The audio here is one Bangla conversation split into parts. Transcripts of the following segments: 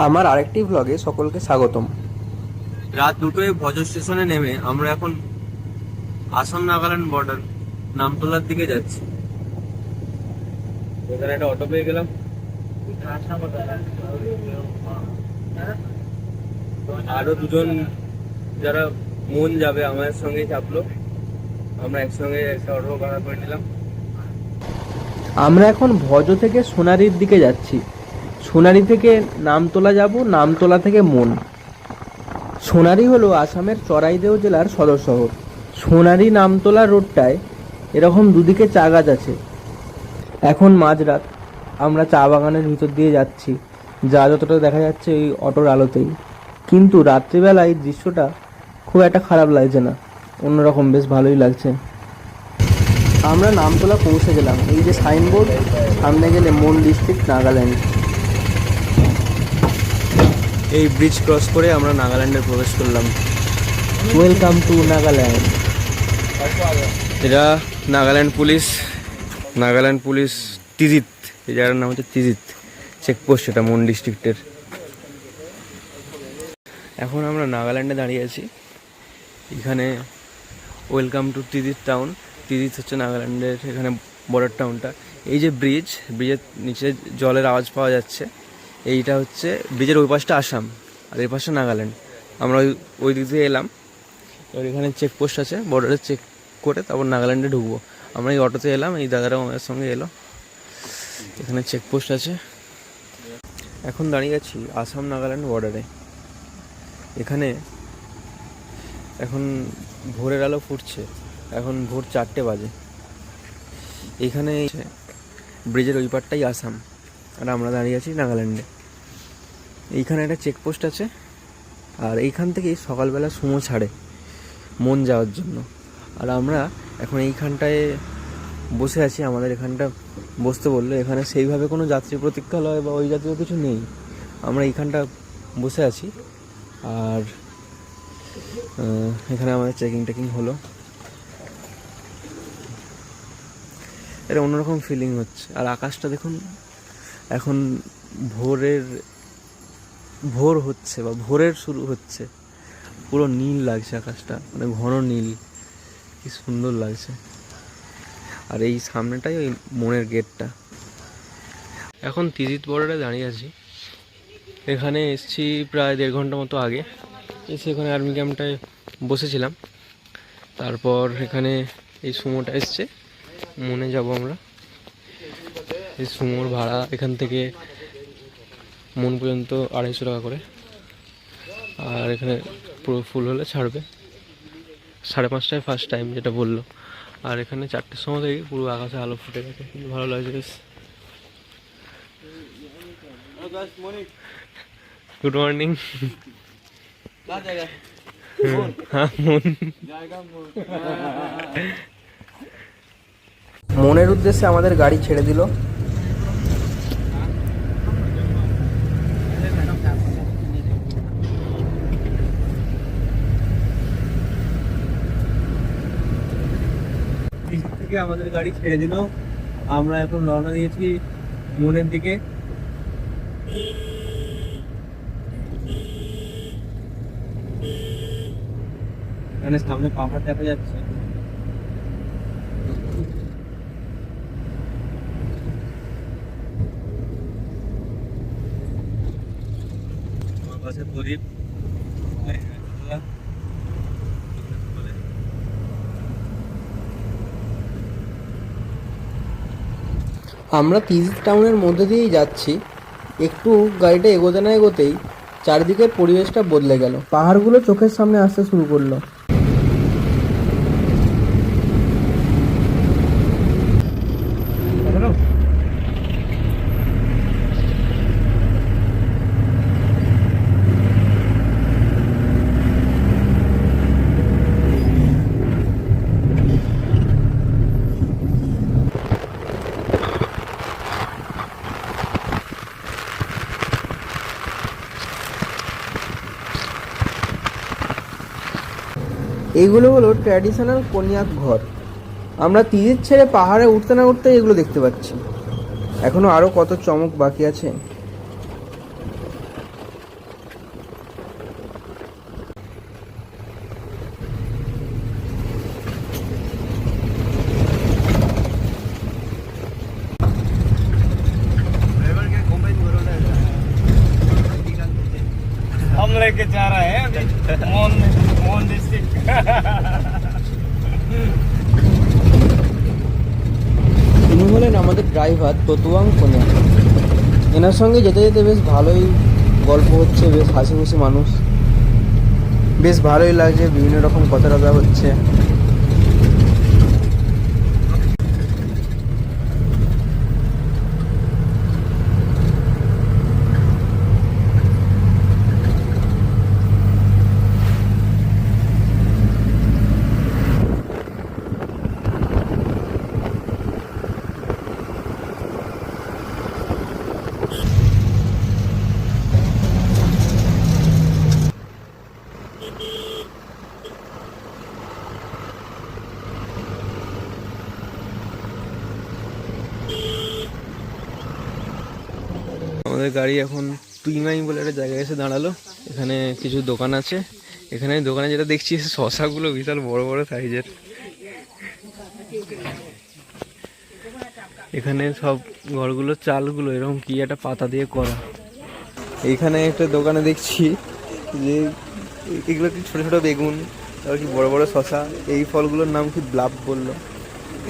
আমার আরেকটি ভ্লগে সকলকে স্বাগতম। রাত দুটোয় ভজ স্টেশনে নেমে আমরা এখন আসাম নাগাল্যান্ড বর্ডার নামতলার দিকে যাচ্ছি। এখানে একটা অটো পেয়ে গেলাম। আরো দুজন যারা মন যাবে আমাদের সঙ্গে চাপলো, আমরা একসঙ্গে একটা অটো ভাড়া করে নিলাম। আমরা এখন ভজ থেকে সোনারির দিকে যাচ্ছি। সোনারি থেকে নামতলা যাব, নামতলা থেকে মন। সোনারি হলো আসামের চরাইদেও জেলার সদর শহর। সোনারি নামতলা রোডটায় এরকম দুদিকে চা গাছ আছে। এখন মাঝরাত, আমরা চা বাগানের ভিতর দিয়ে যাচ্ছি, যা যতটা দেখা যাচ্ছে ওই অটোর আলোতেই। কিন্তু রাত্রিবেলায় এই দৃশ্যটা খুব একটা খারাপ লাগছে না, অন্যরকম বেশ ভালোই লাগছে। আমরা নামতলা পৌঁছে গেলাম। এই যে সাইনবোর্ড, সামনে গেলে মন ডিস্ট্রিক্ট নাগাল্যান্ড। এই ব্রিজ ক্রস করে আমরা নাগাল্যান্ডে প্রবেশ করলাম। Welcome to Nagaland. এটা নাগাল্যান্ড পুলিশ তিজিত, এই জায়গার নাম হচ্ছে তিজিত চেকপোস্ট, এটা মন ডিস্ট্রিক্টের। এখন আমরা নাগাল্যান্ডে দাঁড়িয়ে আছি। এখানে ওয়েলকাম টু তিজিত টাউন। তিজিত হচ্ছে নাগাল্যান্ডের এখানে বর্ডার টাউনটা। এই যে ব্রিজের নিচে জলের আওয়াজ পাওয়া যাচ্ছে, এইটা হচ্ছে ব্রিজের ওই পাশটা আসাম আর এই পাশটা নাগাল্যান্ড। আমরা ওই দিক দিয়ে এলাম। এবার এখানে চেকপোস্ট আছে, বর্ডারে চেক করে তারপর নাগাল্যান্ডে ঢুকবো। আমরা এই অটোতে এলাম, এই দাদারাও আমাদের সঙ্গে এলো। এখানে চেকপোস্ট আছে। এখন দাঁড়িয়ে আছি আসাম নাগাল্যান্ড বর্ডারে। এখানে এখন ভোরের আলো ফুটছে, এখন ভোর 4টে বাজে। এইখানে ব্রিজের ওই পারটাই আসাম আর আমরা দাঁড়িয়ে আছি নাগাল্যান্ডে। এইখানে একটা চেকপোস্ট আছে, আর এইখান থেকেই সকালবেলা সুমো ছাড়ে মন যাওয়ার জন্য। আর আমরা এখন এইখানটায় বসে আছি, আমাদের এখানটা বসতে বললো। এখানে সেইভাবে কোনো যাত্রী প্রতীক্ষালয় বা ওই জাতীয় কিছু নেই, আমরা এইখানটা বসে আছি। আর এখানে আমাদের চেকিং হলো। এটা অন্যরকম ফিলিং হচ্ছে। আর আকাশটা দেখুন, এখন ভোর হচ্ছে বা ভোরের শুরু হচ্ছে, পুরো নীল লাগছে আকাশটা, মানে ঘন নীল, কি সুন্দর লাগছে। আর এই সামনেটাই ওই মনের গেটটা। এখন তিজিত বর্ডারে দাঁড়িয়ে আছি। এখানে এসছি প্রায় 1.5 ঘন্টা মতো আগে। এসে এখানে আর্মি ক্যাম্পটায় বসেছিলাম। তারপর এখানে এই সুমোটা এসছে, মনে যাব আমরা। এই সুমোর ভাড়া এখান থেকে মন পর্যন্ত 250 টাকা করে। আর এখানে পুরো ফুল হলে ছাড়বে 5:30টায় ফার্স্ট টাইম, যেটা বললো। আর এখানে 4টের সময় থেকে পুরো আকাশে আলো ফুটে গেছে, কিন্তু ভালো লাগছে বেশ। Good morning. হ্যাঁ, মনের উদ্দেশ্যে আমাদের গাড়ি ছেড়ে দিল। থেকে আমাদের গাড়ি ছেড়ে দিল। আমরা এখন রওনা দিয়েছি মনের দিকে। এখানে সামনে পাহাড় দেখা যাচ্ছে। আমার পাশে প্রদীপ। আমরা তিজিত টাউনের মধ্যে দিয়েই যাচ্ছি। একটু গাড়িটা এগোতে না এগোতেই চারিদিকের পরিবেশটা বদলে গেল। পাহাড়গুলো চোখের সামনে আসতে শুরু করলো। এইগুলো হলো ট্র্যাডিশনাল কন্যাক ঘর। আমরা তিজিত ছেড়ে পাহাড়ে উঠতে না উঠতে এগুলো দেখতে পাচ্ছি। এখনো আরো কত চমক বাকি আছে। लेके जा रहा है अभी मोहन डिस्ट्रिक्ट। তিনি হলেন আমাদের ড্রাইভার ততুয়াং কোনে। এনার সঙ্গে যেতে যেতে বেশ ভালোই গল্প হচ্ছে, বেশ হাসি খুশি মানুষ, বেশ ভালোই লাগছে, বিভিন্ন রকম কথা টথা হচ্ছে। আমাদের গাড়ি এখন তুইমাই বলে একটা জায়গায় এসে দাঁড়ালো। এখানে কিছু দোকান আছে। এখানে দোকানে যেটা দেখছি শশাগুলো বিশাল বড় বড় সাইজের। এখানে সব ঘরগুলো চালগুলো এরকম কি একটা পাতা দিয়ে করা। এইখানে একটা দোকানে দেখছি যে এগুলো কি ছোট ছোট বেগুন, তারপর কি বড় বড় শশা। এই ফলগুলোর নাম কি ব্লাব বললো।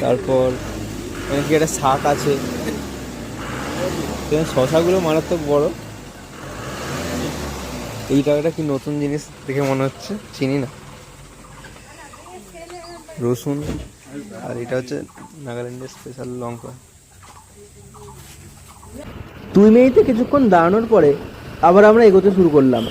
তারপর কি একটা শাক আছে। শশাগুলো মারাত্মক বড়। এই টাকাটা কি নতুন জিনিস দেখে মনে হচ্ছে, চিনি না। রসুন, আর এটা হচ্ছে নাগাল্যান্ডের স্পেশাল লঙ্কা। তুইমেইতে কিছুক্ষণ দাঁড়ানোর পরে আবার আমরা এগোতে শুরু করলাম।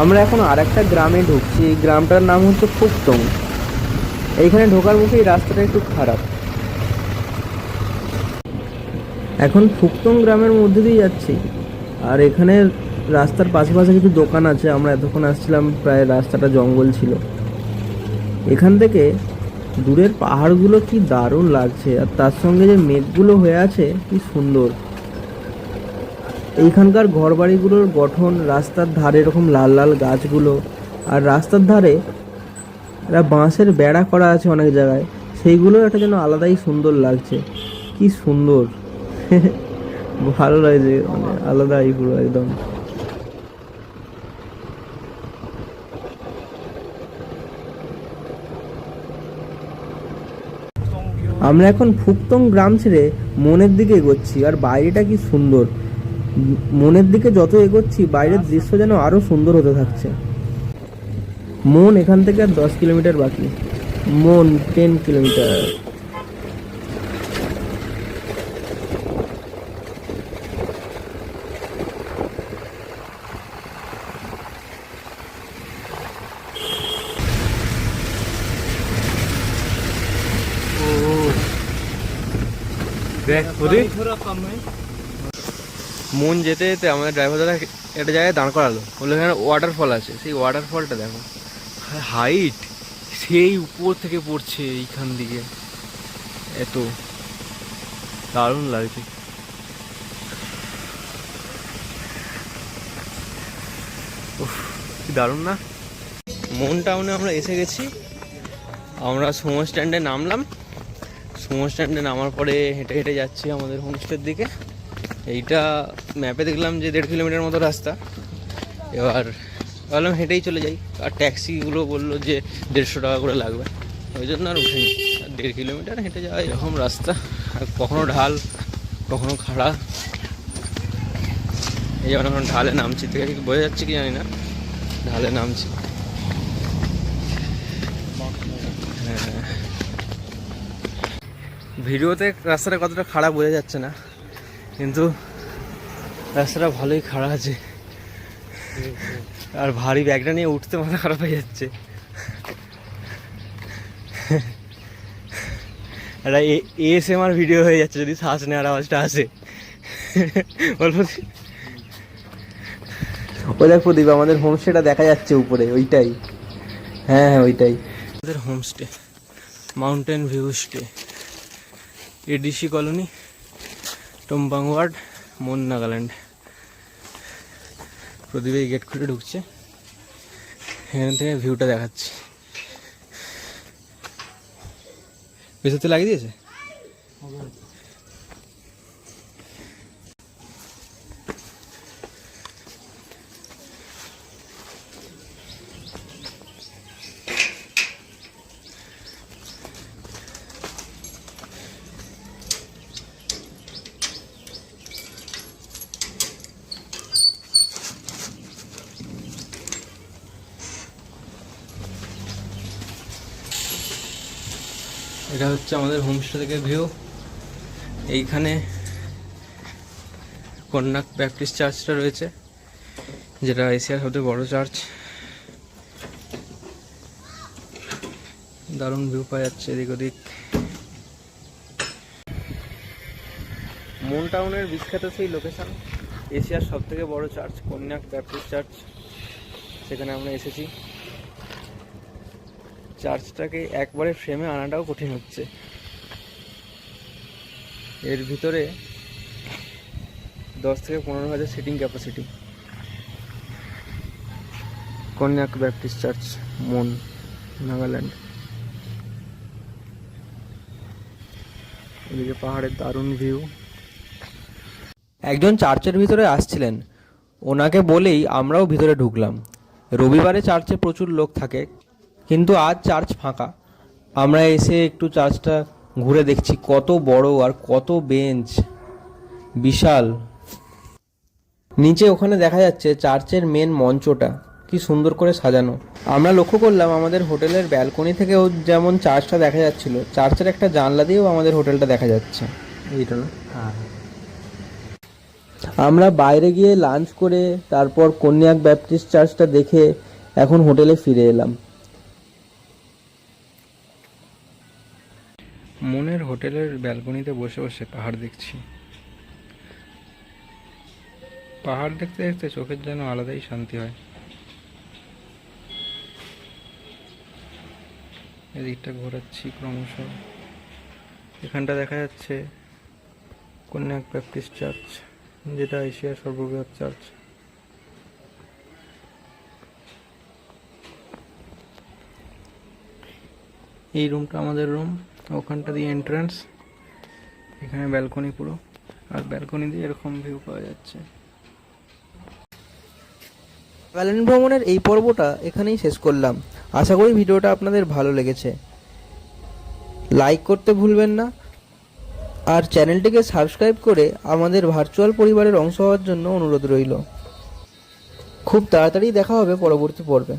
আমরা এখন আর একটা গ্রামে ঢুকছি। এই গ্রামটার নাম হচ্ছে ফুকতং। এইখানে ঢোকার মুখে এই রাস্তাটা একটু খারাপ। এখন ফুকতং গ্রামের মধ্যে দিয়ে যাচ্ছি, আর এখানে রাস্তার পাশে পাশে কিছু দোকান আছে। আমরা এতক্ষণ আসছিলাম, প্রায় রাস্তাটা জঙ্গল ছিল। এখান থেকে দূরের পাহাড়গুলো কি দারুণ লাগছে, আর তার সঙ্গে যে মেঘগুলো হয়ে আছে কি সুন্দর। এইখানকার ঘরবাড়িগুলোর গঠন, রাস্তার ধারে এরকম লাল লাল গাছগুলো, আর রাস্তার ধারে একটা বাঁশের বেড়া করা আছে অনেক জায়গায়, সেইগুলো একটা যেন আলাদাই সুন্দর লাগছে। কি সুন্দর ভালো লাগছে, মানে আলাদাই পুরো একদম। আমরা এখন ফুকতং গ্রাম ছেড়ে মনের দিকে এগোচ্ছি, আর বাইরেটা কি সুন্দর। মনের দিকে যত এগোচ্ছি বাইরের দৃশ্য যেন আরো সুন্দর হতে থাকছে। মন এখান থেকে আর 10 কিলোমিটার বাকি। মন 10 কিলোমিটার। মন যেতে যেতে আমাদের ড্রাইভার দাদা একটা জায়গায় দাঁড় করালো, বললো এখানে ওয়াটারফল আছে। সেই ওয়াটারফলটা দেখো, হাইট সেই উপর থেকে পড়ছে এইখান দিকে, এত দারুণ লাগছে। উফ, কি দারুণ না। মন টাউনে আমরা এসে গেছি। আমরা সুমো স্ট্যান্ডে নামলাম। সুমো স্ট্যান্ডে নামার পরে হেঁটে হেঁটে যাচ্ছি আমাদের হোমস্টের দিকে। এইটা ম্যাপে দেখলাম যে 1.5 কিলোমিটার মতো রাস্তা। এবার ভাবলাম হেঁটেই চলে যাই, আর ট্যাক্সিগুলো বললো যে 150 টাকা করে লাগবে, ওই জন্য আর উঠিনি। আর 1.5 কিলোমিটার হেঁটে যাওয়া এরকম রাস্তা, আর কখনো ঢাল কখনো খাড়া। এই যেমন এখন ঢালে নামছি, থেকে ঠিক বোঝা যাচ্ছে কি জানি না, ঢালে নামছি। হ্যাঁ, ভিডিওতে রাস্তাটা কতটা খারাপ বোঝা যাচ্ছে না, কিন্তু রাস্তাটা ভালোই খারাপ আছে। আর ভারী ব্যাগটা নিয়ে উঠতে মাথা খারাপ হয়ে যাচ্ছে। একটা ASMR ভিডিও হয়ে যাচ্ছে যদি শ্বাস নেওয়ার আওয়াজটা আসে। অল্প ওই দেখ প্রদীপ, আমাদের হোমস্টেটা দেখা যাচ্ছে উপরে, ওইটাই। হ্যাঁ হ্যাঁ ওইটাই। আমাদের homestay, mountain view stay, ADC colony, Tumpang ward, Mon, Nagaland. প্রদীপ এই গেট খুলে ঢুকছে, এখান থেকে ভিউটা দেখাচ্ছি। ভেতরতে লাগিয়ে দিয়েছে। এটা হচ্ছে আমাদের হোমস্টে থেকে ভিউ। এইখানে কন্যাক ব্যাপটিস্ট চার্চটা রয়েছে, যেটা এশিয়ার সবথেকে বড় চার্চ। দারুণ ভিউ পাওয়া যাচ্ছে এদিক ওদিক। মন টাউনের বিখ্যাত সেই লোকেশন, এশিয়ার সবথেকে বড় চার্চ কন্যাক ব্যাপটিস্ট চার্চ, সেখানে আমরা এসেছি। চার্চটাকে একবারে ফ্রেমে আনাটাও কঠিন হচ্ছে। এর ভিতরে 10 থেকে 15,000 সিটিং ক্যাপাসিটি। কন্যাক ব্যাপটিস্ট চার্চ, মন, নাগাল্যান্ড। এদিকে পাহাড়ের দারুণ ভিউ। একজন চার্চের ভিতরে আসছিলেন, ওনাকে বলেই আমরাও ভিতরে ঢুকলাম। রবিবারে চার্চে প্রচুর লোক থাকে, কিন্তু আজ চার্চ ফাঁকা। আমরা এসে একটু চার্চটা ঘুরে দেখছি, কত বড় আর কত বেঞ্চ, বিশাল। নিচে ওখানে দেখা যাচ্ছে চার্চের মেন মঞ্চটা, কি সুন্দর করে সাজানো। আমরা লক্ষ্য করলাম আমাদের হোটেলের ব্যালকনি থেকেও যেমন চার্চটা দেখা যাচ্ছিল, চার্চের একটা জানলা দিয়েও আমাদের হোটেলটা দেখা যাচ্ছে। এইটা না? হ্যাঁ। আমরা বাইরে গিয়ে লাঞ্চ করে তারপর কন্যাক ব্যাপটিস্ট চার্চটা দেখে এখন হোটেলে ফিরে এলাম। মনের হোটেলের ব্যালকনিতে বসে বসে পাহাড় দেখছি। পাহাড় দেখতে দেখতে চোখের যেন আলাদাই শান্তি হয়। এদিকটা ঘোরাচ্ছি ক্রমশ। এখানটা দেখা যাচ্ছে কন্যাক ব্যাপটিস্ট চার্চ, যেটা এশিয়ার সর্ববৃহৎ চার্চ। এই রুমটা আমাদের রুম, ওখানটা দিয়ে এন্ট্রান্স, এখানে ব্যালকনি পুরো, আর ব্যালকনি দিয়ে এরকম ভিউ পাওয়া যাচ্ছে। নাগাল্যান্ড ভ্রমণের এই পর্বটা এখানেই শেষ করলাম। আশা করি ভিডিওটা আপনাদের ভালো লেগেছে। লাইক করতে ভুলবেন না, আর চ্যানেলটিকে সাবস্ক্রাইব করে আমাদের ভার্চুয়াল পরিবারের অংশ হওয়ার জন্য অনুরোধ রইল। খুব তাড়াতাড়ি দেখা হবে পরবর্তী পর্বে।